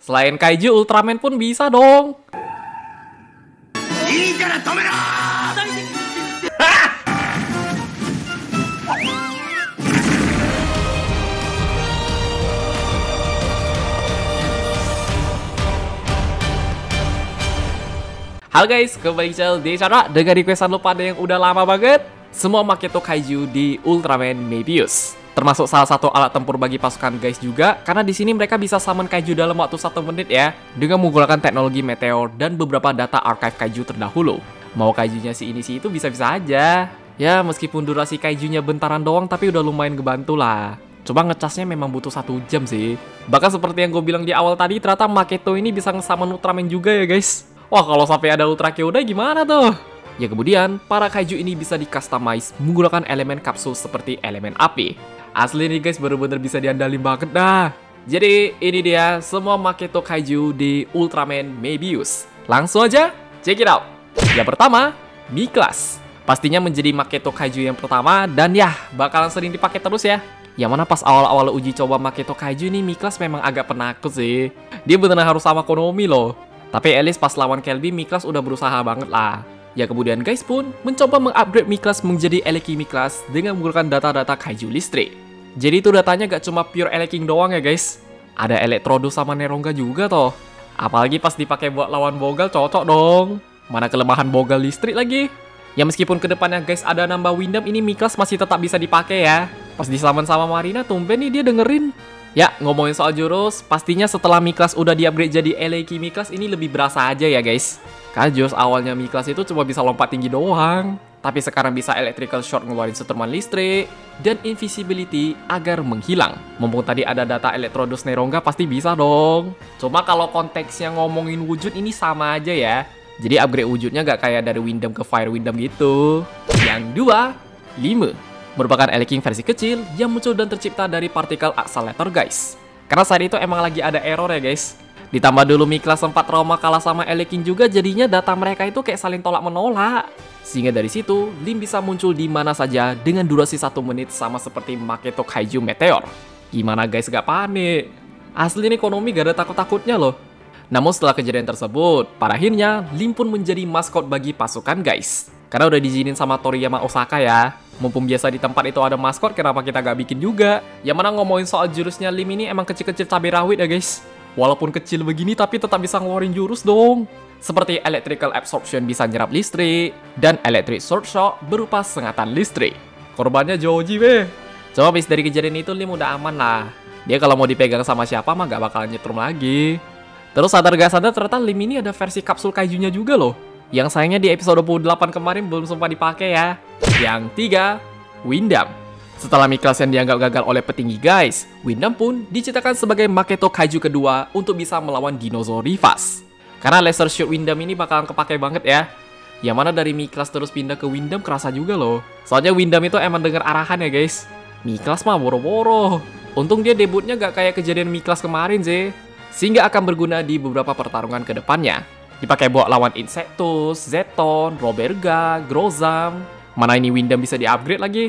Selain kaiju, Ultraman pun bisa dong. Halo guys, kembali di channel dengan requestan lo pada yang udah lama banget. Semua Maketo Kaiju di Ultraman Mebius. Termasuk salah satu alat tempur bagi pasukan guys juga, karena di sini mereka bisa summon kaiju dalam waktu 1 menit ya, dengan menggunakan teknologi meteor dan beberapa data archive kaiju terdahulu. Mau kaijunya si ini si itu bisa-bisa aja. Ya meskipun durasi kaijunya bentaran doang, tapi udah lumayan ngebantu lah. Coba ngecasnya memang butuh 1 jam sih. Bahkan seperti yang gue bilang di awal tadi, ternyata Maketo ini bisa nge-summon Ultraman juga ya guys. Wah, kalau sampai ada Ultra Kyuuda gimana tuh? Ya kemudian, para kaiju ini bisa di-customize menggunakan elemen kapsul seperti elemen api. Asli nih guys, bener-bener bisa diandalin banget dah. Jadi, ini dia semua Maketo Kaiju di Ultraman Mebius. Langsung aja, check it out. Yang pertama, Miklas. Pastinya menjadi Maketo Kaiju yang pertama, dan ya, bakalan sering dipakai terus ya. Yang mana pas awal-awal uji coba Maketo Kaiju nih, Miklas memang agak penakut sih. Dia beneran harus sama Konomi loh. Tapi at least pas lawan Kelby, Miklas udah berusaha banget lah. Ya kemudian guys pun mencoba mengupgrade Miklas menjadi Eleki Miklas dengan menggunakan data-data kaiju listrik. Jadi itu datanya gak cuma pure Eleking doang ya guys. Ada Electrodus sama Neronga juga toh. Apalagi pas dipakai buat lawan Bogal cocok dong. Mana kelemahan Bogal listrik lagi. Ya meskipun kedepannya guys ada nambah Windam, ini Miklas masih tetap bisa dipakai ya. Pas disaman sama Marina, tumben nih dia dengerin. Ya, ngomongin soal jurus, pastinya setelah Miklas udah di-upgrade jadi Eleki Miklas ini lebih berasa aja ya guys. Karena jurus awalnya Miklas itu cuma bisa lompat tinggi doang. Tapi sekarang bisa Electrical Shot ngeluarin seterman listrik, dan Invisibility agar menghilang. Mumpung tadi ada data Electrodus Neronga pasti bisa dong. Cuma kalau konteksnya ngomongin wujud ini sama aja ya. Jadi upgrade wujudnya gak kayak dari Windam ke Fire Windam gitu. Yang dua, Lime. Merupakan Eleking versi kecil yang muncul dan tercipta dari partikel accelerator guys. Karena saat itu emang lagi ada error ya guys. Ditambah dulu Miklas sempat trauma kalah sama Eleking juga, jadinya data mereka itu kayak saling tolak menolak. Sehingga dari situ, Lim bisa muncul di mana saja dengan durasi 1 menit sama seperti Maketo Kaiju Meteor. Gimana guys, gak panik? Asli nih Konomi gak ada takut-takutnya loh. Namun setelah kejadian tersebut, pada akhirnya Lim pun menjadi maskot bagi pasukan guys. Karena udah diizinin sama Toriyama Osaka ya. Mumpung biasa di tempat itu ada maskot, kenapa kita gak bikin juga? Yang mana ngomongin soal jurusnya Lim ini emang kecil-kecil cabai rawit ya guys. Walaupun kecil begini tapi tetap bisa ngeluarin jurus dong. Seperti Electrical Absorption bisa nyerap listrik, dan Electric Sword Shock berupa sengatan listrik. Korbannya Joji weh. Coba habis dari kejadian itu Lim udah aman lah. Dia kalau mau dipegang sama siapa mah gak bakalan nyetrum lagi. Terus sadar gak sadar ternyata Lim ini ada versi kapsul kaijunya juga loh. Yang sayangnya di episode 28 kemarin belum sempat dipakai ya. Yang tiga, Windam. Setelah Miklas yang dianggap gagal oleh petinggi guys, Windam pun diciptakan sebagai Maketo Kaiju kedua untuk bisa melawan dinosaur Rivas. Karena laser shoot Windam ini bakalan kepake banget ya. Yang mana dari Miklas terus pindah ke Windam kerasa juga loh. Soalnya Windam itu emang denger arahan ya guys. Miklas mah boro-boro. Untung dia debutnya gak kayak kejadian Miklas kemarin sih. Sehingga akan berguna di beberapa pertarungan ke depannya. Dipakai buat lawan Insectus, Zeton, Roberga, Grozam. Mana ini Windam bisa di-upgrade lagi?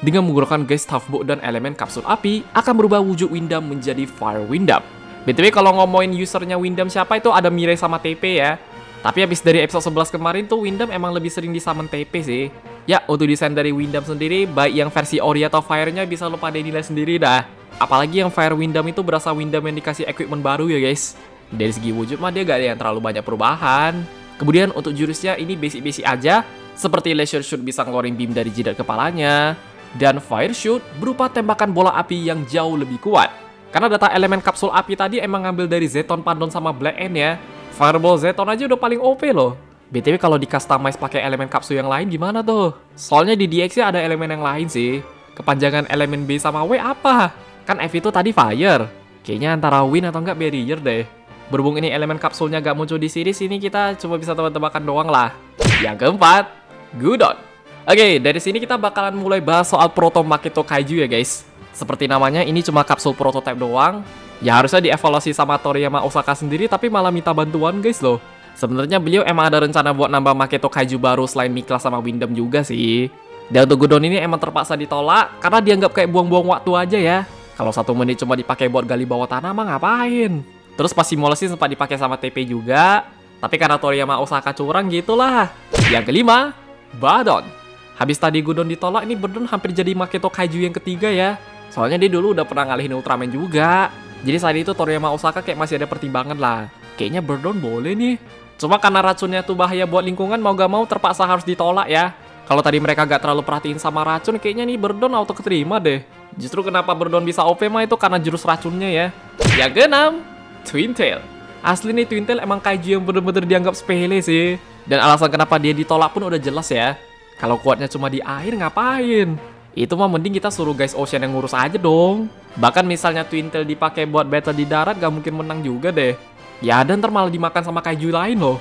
Dengan menggunakan Geist Half-Book dan elemen kapsul api, akan berubah wujud Windam menjadi Fire Windam. BTW kalau ngomongin usernya Windam siapa itu ada Mirai sama TP ya. Tapi habis dari episode 11 kemarin tuh Windam emang lebih sering disummon TP sih. Ya, untuk desain dari Windam sendiri, baik yang versi Ori atau Fire-nya bisa lo pada nilai sendiri dah. Apalagi yang Fire Windam itu berasa Windam yang dikasih equipment baru ya guys. Dari segi wujud mah dia gak ada yang terlalu banyak perubahan. Kemudian untuk jurusnya ini basic-basic aja. Seperti Laser Shoot bisa ngeluarin beam dari jidat kepalanya. Dan Fire Shoot berupa tembakan bola api yang jauh lebih kuat. Karena data elemen kapsul api tadi emang ngambil dari Zeton, Pandon, sama Black End ya. Fireball Zeton aja udah paling OP loh. BTW kalau di customize pakai elemen kapsul yang lain gimana tuh? Soalnya di DX ada elemen yang lain sih. Kepanjangan elemen B sama W apa? Kan F itu tadi Fire. Kayaknya antara Wind atau enggak Barrier deh. Berhubung ini elemen kapsulnya gak muncul di series ini, kita cuma bisa tebak-tebakan doang lah. Yang keempat, Gudon. Oke, dari sini kita bakalan mulai bahas soal Proto Maketo Kaiju ya guys. Seperti namanya, ini cuma kapsul prototype doang. Ya harusnya dievaluasi sama Toriyama Osaka sendiri, tapi malah minta bantuan guys loh. Sebenarnya beliau emang ada rencana buat nambah Maketo Kaiju baru selain Miklas sama Windam juga sih. Dan untuk Gudon ini emang terpaksa ditolak, karena dianggap kayak buang-buang waktu aja ya. Kalau 1 menit cuma dipakai buat gali bawah tanah mah ngapain? Terus pas simulasi sempat dipakai sama TP juga, tapi karena Toriyama Osaka curang gitulah. Yang kelima, Badon. Habis tadi Gudon ditolak, ini Badon hampir jadi Maketo Kaiju yang ketiga ya. Soalnya dia dulu udah pernah ngalihin Ultraman juga. Jadi saat itu Toriyama Osaka kayak masih ada pertimbangan lah. Kayaknya Badon boleh nih. Cuma karena racunnya tuh bahaya buat lingkungan, mau gak mau terpaksa harus ditolak ya. Kalau tadi mereka gak terlalu perhatiin sama racun, kayaknya nih Badon auto keterima deh. Justru kenapa Badon bisa OP mah itu karena jurus racunnya ya. Yang keenam, Twin Tail. Asli nih Twin Tail emang kaiju yang bener-bener dianggap sepele sih. Dan alasan kenapa dia ditolak pun udah jelas ya. Kalau kuatnya cuma di air ngapain? Itu mah mending kita suruh guys Ocean yang ngurus aja dong. Bahkan misalnya Twin Tail dipakai buat battle di darat gak mungkin menang juga deh. Ya dan ntar malah dimakan sama kaiju lain loh.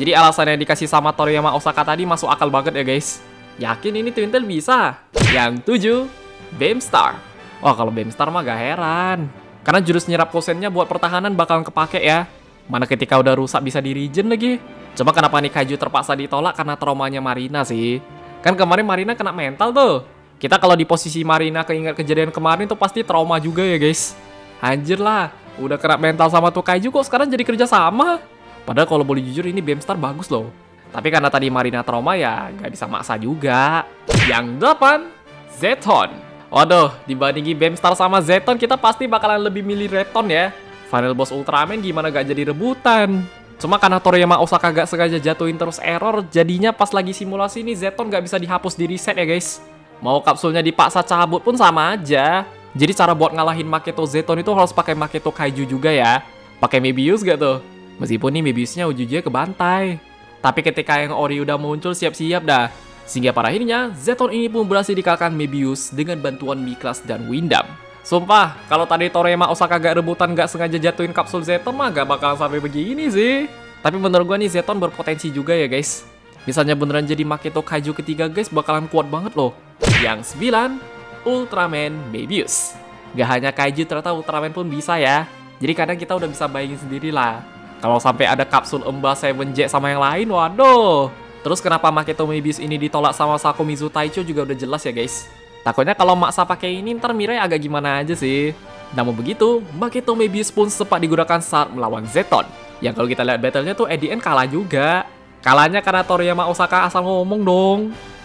Jadi alasan yang dikasih sama Toriyama Osaka tadi masuk akal banget ya guys. Yakin ini Twin Tail bisa? Yang 7, Beamstar. Wah kalau Beamstar mah gak heran. Karena jurus nyerap kosennya buat pertahanan bakalan kepake ya. Mana ketika udah rusak bisa di regen lagi. Cuma kenapa nih kaiju terpaksa ditolak karena traumanya Marina sih. Kan kemarin Marina kena mental tuh. Kita kalau di posisi Marina keinget kejadian kemarin tuh pasti trauma juga ya guys. Anjir lah, udah kena mental sama tuh kaiju kok sekarang jadi kerja sama. Padahal kalau boleh jujur ini Beamstar bagus loh. Tapi karena tadi Marina trauma ya gak bisa maksa juga. Yang 8, Zeton. Waduh, dibandingi Beamstar sama Zeton kita pasti bakalan lebih milih Zeton ya. Final boss Ultraman gimana gak jadi rebutan. Cuma karena Toriyama Osaka gak sengaja jatuhin terus error, jadinya pas lagi simulasi nih Zeton gak bisa dihapus di reset ya guys. Mau kapsulnya dipaksa cabut pun sama aja. Jadi cara buat ngalahin Maketo Zeton itu harus pakai Maketo Kaiju juga ya. Pakai Mebius gak tuh? Meskipun nih Mebiusnya ujung-ujungnya kebantai. Tapi ketika yang Ori udah muncul siap-siap dah. Sehingga pada akhirnya Zeton ini pun berhasil dikalahkan Mebius dengan bantuan Miklas dan Windam. Sumpah, kalau tadi Toriyama Osaka gak rebutan gak sengaja jatuhin kapsul Zeton mah gak bakalan sampai begini sih. Tapi menurut gua nih Zeton berpotensi juga ya guys. Misalnya beneran jadi Maketo Kaiju ketiga guys bakalan kuat banget loh. Yang 9, Ultraman Mebius. Gak hanya kaiju ternyata Ultraman pun bisa ya. Jadi kadang kita udah bisa bayangin sendiri lah. Kalau sampai ada kapsul Emba 7J sama yang lain, waduh. Terus kenapa Maketo Mebius ini ditolak sama Sakomizu Taicho juga udah jelas ya guys. Takutnya kalau maksa pakai ini ntar Mirai agak gimana aja sih. Namun begitu, Maketo Mebius pun sempat digunakan saat melawan Zeton. Yang kalau kita lihat battle-nya tuh at the end kalah juga. Kalahnya karena Toriyama Osaka asal ngomong dong.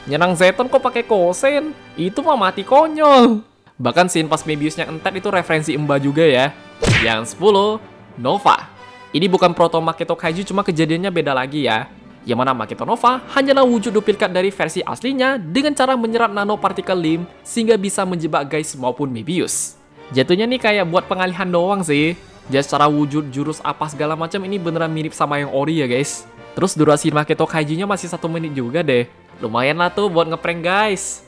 Nyenang Zeton kok pakai kosen? Itu mah mati konyol. Bahkan scene pas Mebiusnya entet itu referensi Emba juga ya. Yang 10, Nova. Ini bukan proto Maketo Kaiju, cuma kejadiannya beda lagi ya. Yang mana Maketo Nova hanyalah wujud duplikat dari versi aslinya dengan cara menyerap nanopartikel limb sehingga bisa menjebak guys maupun Mebius. Jatuhnya nih kayak buat pengalihan doang sih. Jadi secara wujud, jurus apa segala macam ini beneran mirip sama yang Ori ya guys. Terus durasi Maketo Kaijunya masih 1 menit juga deh. Lumayan lah tuh buat ngeprank guys.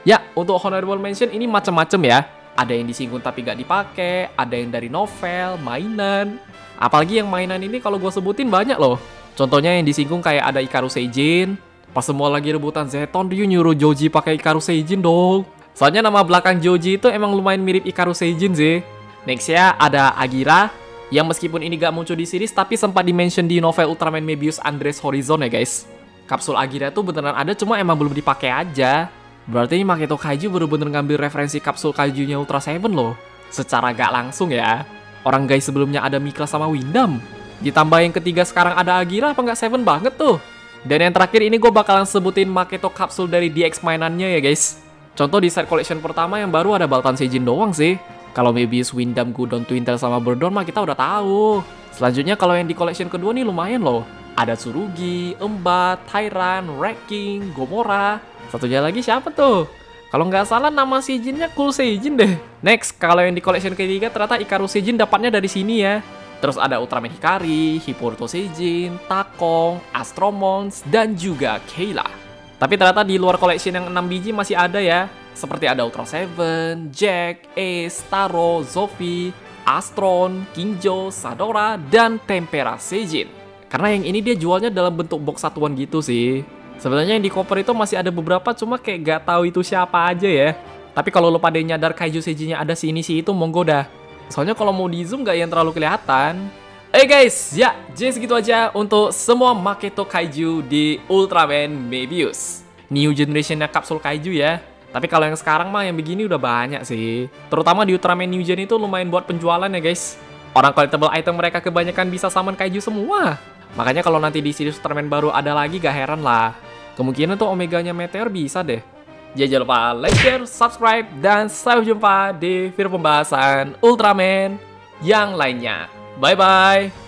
Ya, untuk honorable mention ini macem-macem ya. Ada yang disinggung tapi gak dipakai, ada yang dari novel, mainan. Apalagi yang mainan ini kalau gue sebutin banyak loh. Contohnya yang disinggung kayak ada Ikaru Seijin. Pas semua lagi rebutan Zeton, dia nyuruh Joji pakai Ikaru Seijin dong. Soalnya nama belakang Joji itu emang lumayan mirip Ikaru Seijin sih. Next ya ada Agira, yang meskipun ini gak muncul di series tapi sempat di-mention di novel Ultraman Mebius Andres Horizon ya guys. Kapsul Agira tuh beneran ada cuma emang belum dipakai aja. Berarti ini Maketo Kaiju bener-bener ngambil referensi kapsul Kaijunya Ultra Seven loh. Secara gak langsung ya. Orang guys sebelumnya ada Miklas sama Windam. Ditambah yang ketiga sekarang ada Agira, apa nggak Seven banget tuh. Dan yang terakhir ini gue bakalan sebutin Maketo kapsul dari DX mainannya ya guys. Contoh di set collection pertama yang baru ada Baltan Seijin doang sih. Kalau Mebius, Windam, Gudon, Twin Tail sama Burdon mah kita udah tahu. Selanjutnya kalau yang di collection kedua nih lumayan loh. Ada Tsurugi, Emba, Tyran, Wrecking, Gomora. Satunya lagi siapa tuh? Kalau nggak salah nama Seijinnya Cool Seijin deh. Next, kalau yang di collection ketiga ternyata Ikaru Seijin dapatnya dari sini ya. Terus ada Ultraman Hikari, Hipporuto Seijin, Takong, Astromons, dan juga Kayla. Tapi ternyata di luar collection yang 6 biji masih ada ya. Seperti ada Ultra Seven, Jack, Ace, Taro, Zofi, Astron, Kingjo, Sadora, dan Tempera Seijin. Karena yang ini dia jualnya dalam bentuk box satuan gitu sih. Sebenarnya yang di cover itu masih ada beberapa, cuma kayak gak tahu itu siapa aja ya. Tapi kalau lo pada nyadar Kaiju Seijinnya ada si ini si itu, monggo dah. Soalnya kalau mau di zoom gak yang terlalu kelihatan. Guys, ya jadi segitu aja untuk semua Maketo Kaiju di Ultraman Mebius. New generation-nya kapsul Kaiju ya. Tapi kalau yang sekarang mah yang begini udah banyak sih. Terutama di Ultraman New Gen itu lumayan buat penjualan ya guys. Orang collectible item mereka kebanyakan bisa summon kaiju semua. Makanya kalau nanti di series Ultraman baru ada lagi gak heran lah. Kemungkinan tuh Omeganya Meteor bisa deh. Jadi jangan lupa like, share, subscribe, dan sampai jumpa di video pembahasan Ultraman yang lainnya. Bye-bye!